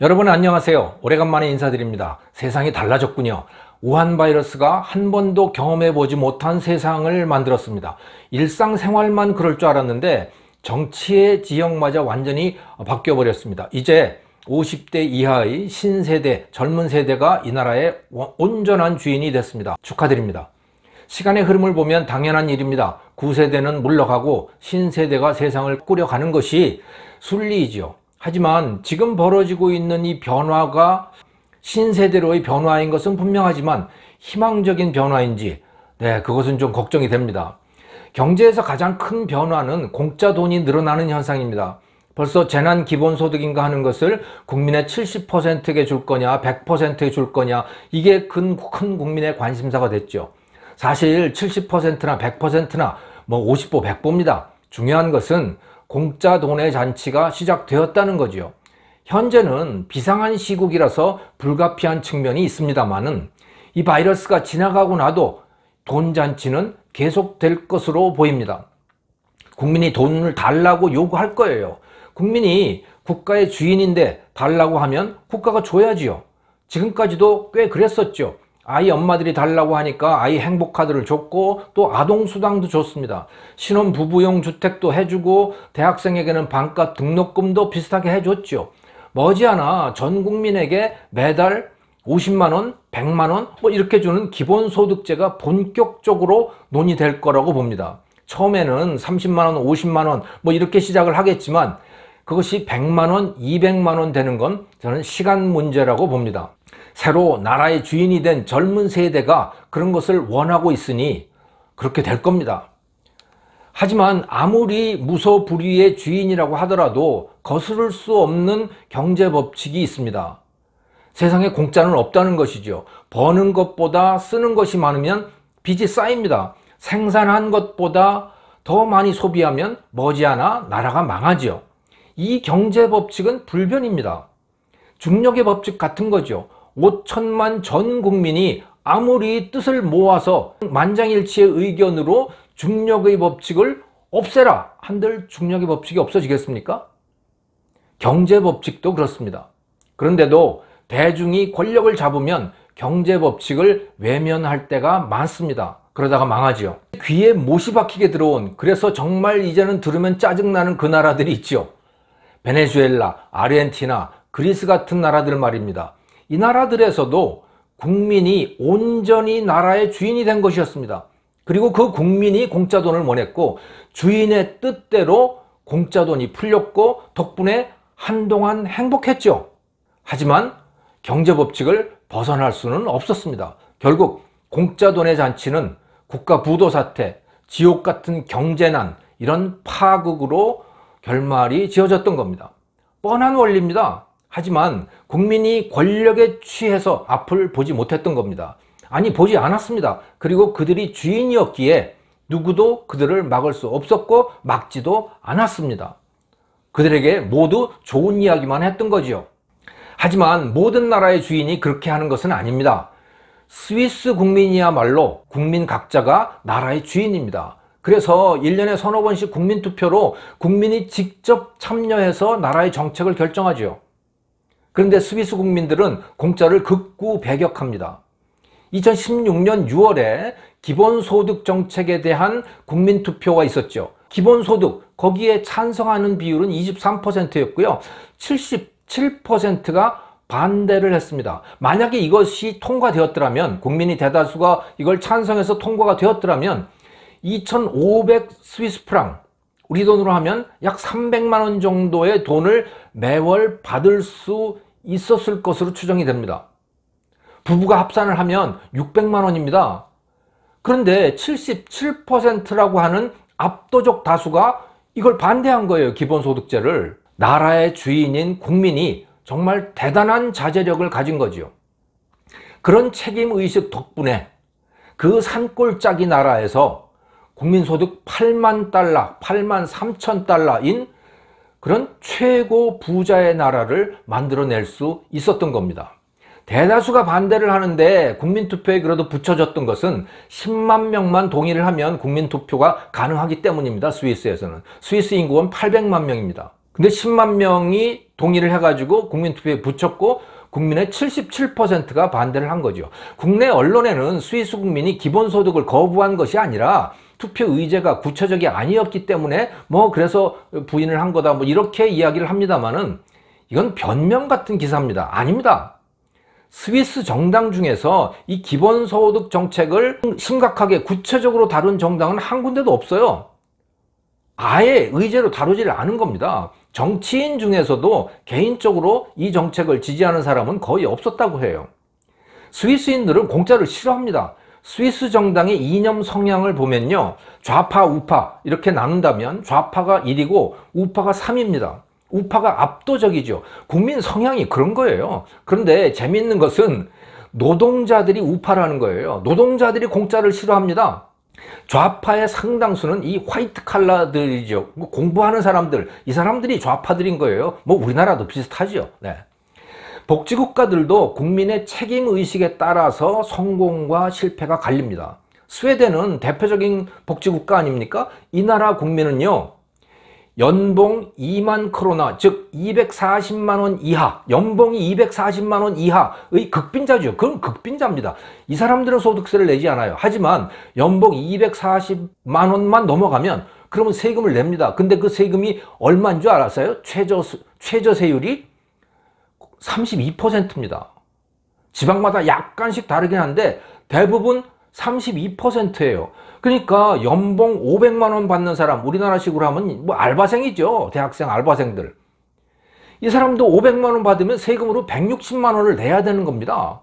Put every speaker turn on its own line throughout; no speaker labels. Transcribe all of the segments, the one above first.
여러분 안녕하세요. 오래간만에 인사드립니다. 세상이 달라졌군요. 우한 바이러스가 한 번도 경험해보지 못한 세상을 만들었습니다. 일상생활만 그럴 줄 알았는데 정치의 지형마저 완전히 바뀌어버렸습니다. 이제 50대 이하의 신세대, 젊은 세대가 이 나라의 온전한 주인이 됐습니다. 축하드립니다. 시간의 흐름을 보면 당연한 일입니다. 구세대는 물러가고 신세대가 세상을 꾸려가는 것이 순리이지요. 하지만 지금 벌어지고 있는 이 변화가 신세대로의 변화인 것은 분명하지만 희망적인 변화인지 그것은 좀 걱정이 됩니다. 경제에서 가장 큰 변화는 공짜 돈이 늘어나는 현상입니다. 벌써 재난기본소득인가 하는 것을 국민의 70%에게 줄 거냐 100%에 줄 거냐 이게 큰 국민의 관심사가 됐죠. 사실 70%나 100%나 50보 100보입니다. 중요한 것은 공짜 돈의 잔치가 시작되었다는 거죠. 현재는 비상한 시국이라서 불가피한 측면이 있습니다만은 이 바이러스가 지나가고 나도 돈 잔치는 계속될 것으로 보입니다. 국민이 돈을 달라고 요구할 거예요. 국민이 국가의 주인인데 달라고 하면 국가가 줘야지요. 지금까지도 꽤 그랬었죠. 아이 엄마들이 달라고 하니까 아이 행복카드를 줬고 또 아동수당도 줬습니다. 신혼부부용 주택도 해주고 대학생에게는 반값 등록금도 비슷하게 해줬죠. 머지않아 전 국민에게 매달 50만원, 100만원 이렇게 주는 기본소득제가 본격적으로 논의될 거라고 봅니다. 처음에는 30만원, 50만원 이렇게 시작을 하겠지만 그것이 100만원, 200만원 되는 건 저는 시간 문제라고 봅니다. 새로 나라의 주인이 된 젊은 세대가 그런 것을 원하고 있으니 그렇게 될 겁니다. 하지만 아무리 무소불위의 주인이라고 하더라도 거스를 수 없는 경제법칙이 있습니다. 세상에 공짜는 없다는 것이죠. 버는 것보다 쓰는 것이 많으면 빚이 쌓입니다. 생산한 것보다 더 많이 소비하면 머지않아 나라가 망하죠. 이 경제법칙은 불변입니다. 중력의 법칙 같은 거죠. 5천만 전 국민이 아무리 뜻을 모아서 만장일치의 의견으로 중력의 법칙을 없애라 한들 중력의 법칙이 없어지겠습니까? 경제 법칙도 그렇습니다. 그런데도 대중이 권력을 잡으면 경제 법칙을 외면할 때가 많습니다. 그러다가 망하지요. 귀에 못이 박히게 들어온, 그래서 정말 이제는 들으면 짜증나는 그 나라들이 있죠. 베네수엘라, 아르헨티나, 그리스 같은 나라들 말입니다. 이 나라들에서도 국민이 온전히 나라의 주인이 된 것이었습니다. 그리고 그 국민이 공짜 돈을 원했고 주인의 뜻대로 공짜 돈이 풀렸고 덕분에 한동안 행복했죠. 하지만 경제법칙을 벗어날 수는 없었습니다. 결국 공짜 돈의 잔치는 국가 부도 사태, 지옥 같은 경제난 이런 파국으로 결말이 지어졌던 겁니다. 뻔한 원리입니다. 하지만 국민이 권력에 취해서 앞을 보지 못했던 겁니다. 아니, 보지 않았습니다. 그리고 그들이 주인이었기에 누구도 그들을 막을 수 없었고 막지도 않았습니다. 그들에게 모두 좋은 이야기만 했던 거지요. 하지만 모든 나라의 주인이 그렇게 하는 것은 아닙니다. 스위스 국민이야말로 국민 각자가 나라의 주인입니다. 그래서 1년에 서너 번씩 국민투표로 국민이 직접 참여해서 나라의 정책을 결정하죠. 그런데 스위스 국민들은 공짜를 극구 배격합니다. 2016년 6월에 기본소득 정책에 대한 국민투표가 있었죠. 기본소득, 거기에 찬성하는 비율은 23%였고요. 77%가 반대를 했습니다. 만약에 이것이 통과되었더라면, 국민이 대다수가 이걸 찬성해서 통과가 되었더라면 2,500 스위스 프랑, 우리 돈으로 하면 약 300만 원 정도의 돈을 매월 받을 수 있었을 것으로 추정이 됩니다. 부부가 합산을 하면 600만 원입니다. 그런데 77%라고 하는 압도적 다수가 이걸 반대한 거예요. 기본소득제를. 나라의 주인인 국민이 정말 대단한 자제력을 가진 거죠. 그런 책임의식 덕분에 그 산골짜기 나라에서 국민소득 8만 달러, 8만 3천 달러인 그런 최고 부자의 나라를 만들어낼 수 있었던 겁니다. 대다수가 반대를 하는데 국민투표에 그래도 붙여졌던 것은 10만 명만 동의를 하면 국민투표가 가능하기 때문입니다. 스위스에서는. 스위스 인구는 800만 명입니다. 근데 10만 명이 동의를 해가지고 국민투표에 붙였고 국민의 77%가 반대를 한 거죠. 국내 언론에는 스위스 국민이 기본소득을 거부한 것이 아니라 투표 의제가 구체적이 아니었기 때문에 그래서 부인을 한 거다 이렇게 이야기를 합니다만은 이건 변명 같은 기사입니다. 아닙니다. 스위스 정당 중에서 이 기본소득 정책을 심각하게 구체적으로 다룬 정당은 한 군데도 없어요. 아예 의제로 다루지를 않은 겁니다. 정치인 중에서도 개인적으로 이 정책을 지지하는 사람은 거의 없었다고 해요. 스위스인들은 공짜를 싫어합니다. 스위스 정당의 이념 성향을 보면요, 좌파 우파 이렇게 나눈다면 좌파가 1이고 우파가 3입니다 우파가 압도적이죠. 국민 성향이 그런 거예요. 그런데 재미있는 것은 노동자들이 우파라는 거예요. 노동자들이 공짜를 싫어합니다. 좌파의 상당수는 이 화이트 칼라들이죠. 공부하는 사람들, 이 사람들이 좌파들인 거예요. 우리나라도 비슷하죠. 네. 복지국가들도 국민의 책임의식에 따라서 성공과 실패가 갈립니다. 스웨덴은 대표적인 복지국가 아닙니까? 이 나라 국민은요, 연봉 2만 크로나, 즉 240만 원 이하, 연봉이 240만 원 이하의 극빈자죠. 그건 극빈자입니다. 이 사람들은 소득세를 내지 않아요. 하지만 연봉 240만 원만 넘어가면 그러면 세금을 냅니다. 근데 그 세금이 얼마인 줄 알았어요? 최저세율이 32%입니다. 지방마다 약간씩 다르긴 한데 대부분 32%예요. 그러니까 연봉 500만 원 받는 사람, 우리나라식으로 하면 알바생이죠. 대학생 알바생들. 이 사람도 500만 원 받으면 세금으로 160만 원을 내야 되는 겁니다.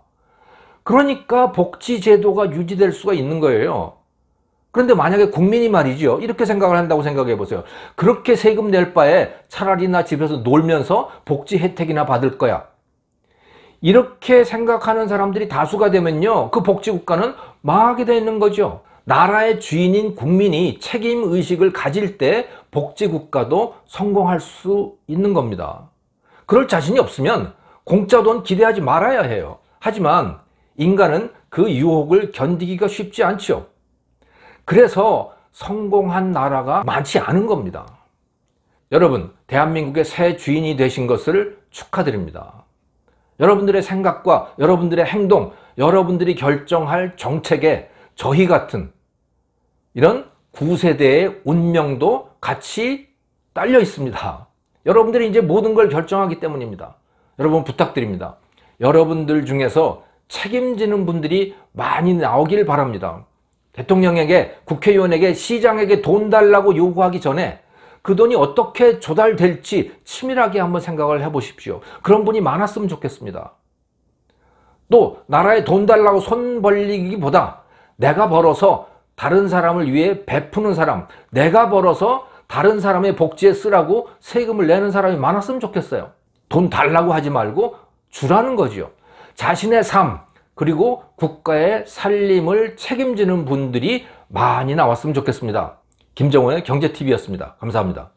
그러니까 복지제도가 유지될 수가 있는 거예요. 그런데 만약에 국민이 말이죠, 이렇게 생각을 한다고 생각해 보세요. 그렇게 세금 낼 바에 차라리 나 집에서 놀면서 복지 혜택이나 받을 거야. 이렇게 생각하는 사람들이 다수가 되면요, 그 복지국가는 망하게 되는 거죠. 나라의 주인인 국민이 책임의식을 가질 때 복지국가도 성공할 수 있는 겁니다. 그럴 자신이 없으면 공짜 돈 기대하지 말아야 해요. 하지만 인간은 그 유혹을 견디기가 쉽지 않죠. 그래서 성공한 나라가 많지 않은 겁니다. 여러분, 대한민국의 새 주인이 되신 것을 축하드립니다. 여러분들의 생각과 여러분들의 행동, 여러분들이 결정할 정책에 저희 같은 이런 9세대의 운명도 같이 딸려 있습니다. 여러분들이 이제 모든 걸 결정하기 때문입니다. 여러분 부탁드립니다. 여러분들 중에서 책임지는 분들이 많이 나오길 바랍니다. 대통령에게, 국회의원에게, 시장에게 돈 달라고 요구하기 전에 그 돈이 어떻게 조달될지 치밀하게 한번 생각을 해보십시오. 그런 분이 많았으면 좋겠습니다. 또 나라에 돈 달라고 손 벌리기보다 내가 벌어서 다른 사람을 위해 베푸는 사람, 내가 벌어서 다른 사람의 복지에 쓰라고 세금을 내는 사람이 많았으면 좋겠어요. 돈 달라고 하지 말고 주라는 거죠. 자신의 삶, 그리고 국가의 살림을 책임지는 분들이 많이 나왔으면 좋겠습니다. 김정호의 경제TV였습니다. 감사합니다.